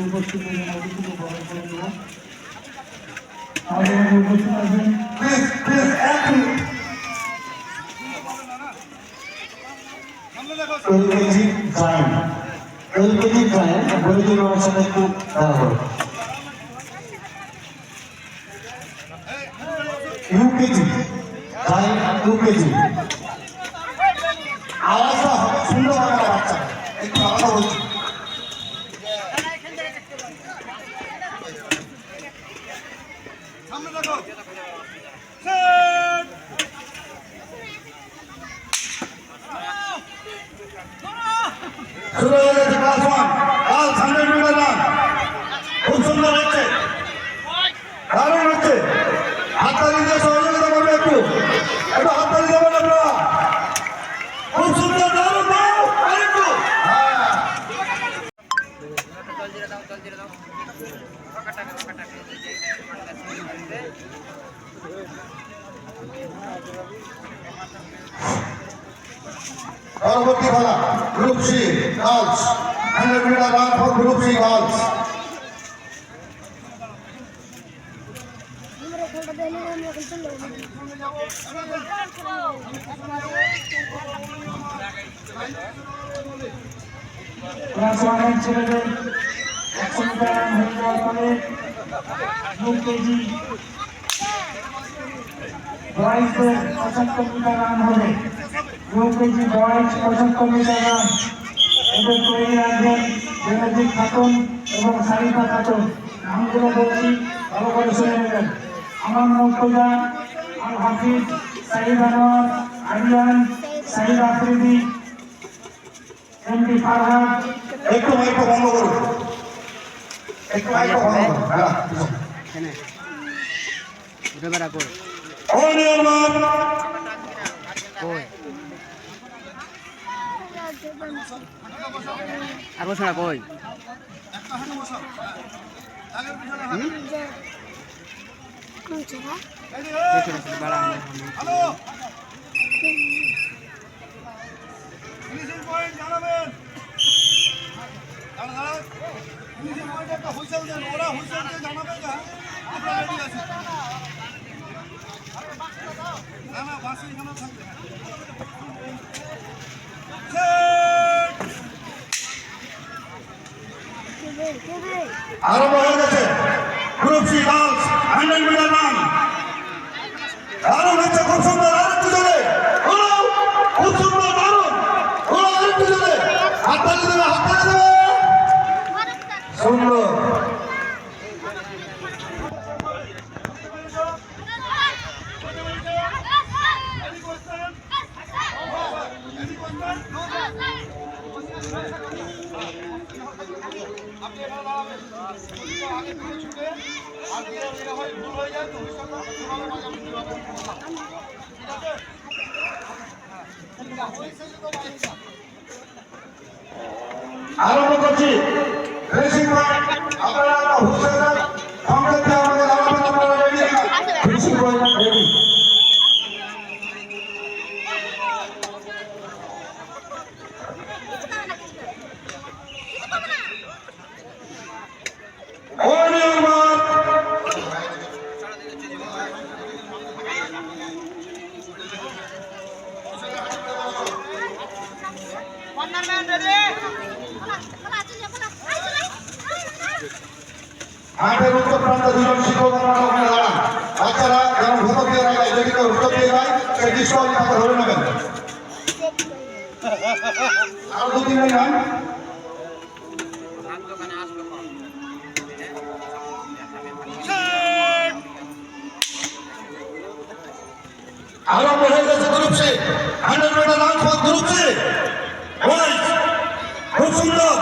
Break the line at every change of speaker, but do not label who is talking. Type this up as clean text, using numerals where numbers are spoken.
উপস্থিত বরণ করে দেব। আমাদের মধ্যে উপস্থিত আছেন এলকেজি গায়ন বলে দিল আমার সাথে একটু দেওয়া হবে। ইউকেজি গায়ন ইউকেজি আওয়াজটা হবে সুন্দর বাংলা বাচ্চা একটু আলাদা হচ্ছে। শুরু হয়ে গেছে ক্লাস 1 ক্লাস 100 মিটার রান। খুব সুন্দর হচ্ছে, দারুণ হচ্ছে। হাততালি দিয়ে সহযোগিতা করবে, একটু হাততালি দেবেন আপনারা। খুব সুন্দর, দারুণ, আরেকটু পরবর্তী খেলা group C girls 100 metre run for group C girls. Class 1 ছেলেদের 100 মিটার রান হয়ে যাওয়ার পরে ইউকেজি বয়েজদের 75 মিটার রান হবে। UKG boys 75 metre run. এদের তৈরি রাখবেন বেনজির খাতুন এবং সারিফা খাতুন। নামগুলো বলছি, ভালো করে শুনে নেবেন। আমান মুর্তজা, আল হাফিজ, সাইদ আনোয়ার, আরিয়ান, সাইদ আফ্রিদি, এমডি ফারহাদ। একটু মাইক্রো বন্ধ করুন, একটু মাইক্রো বন্ধ করুন। হ্যাঁ এখানে উঠে বেড়া কই অনিয়মান কই আর বসা না কই একটা হাতে বসা তাহলে পিছনে হাতে কোন জায়গা দেখে বড় হ্যালো ফিনিশিং পয়েন্ট জানাবেন। দাঁড়া ফিনিশিং পয়েন্ট একটা হুইসেল দেন, ওরা হুইসেল দিয়ে জানাবে যে আমরা রেডি আছি। না না বাসে এখানে থাকবে। আরম্ভ হয়ে গেছে group C girls 100 metre run. দারুণ হচ্ছে, খুব সুন্দর, আরেকটু জোরে, খুব সুন্দর, দারুণ, আরেকটু জোরে, হাততালি দেবে, হাততালি দেবে, সুন্দর। আপনি এখানে দাঁড়াবেন, আগে থেকে ছুটে আর দিয়ে যেটা হয় ভুল হয়ে যায় তো আরম্ভ করছি। রেসিং পয়েন্ট আপনারা হুইসেল সংকেতে আমাদের আলাদা আমরা রেডি। Racing point ready.
মাঠের উত্তর প্রান্তে দুজন শিক্ষক ওখানে দাঁড়ান। বাচ্চারা যেমন ভূত দিয়ে রাখায় যদি কেউ ভূত দিয়ে যায় সেই দৃশ্য তাকে ধরে নেবেন। আরো দু তিন লাইন আরম্ভ হয়ে গেছে group C 100 metre run for group C খুব সুন্দর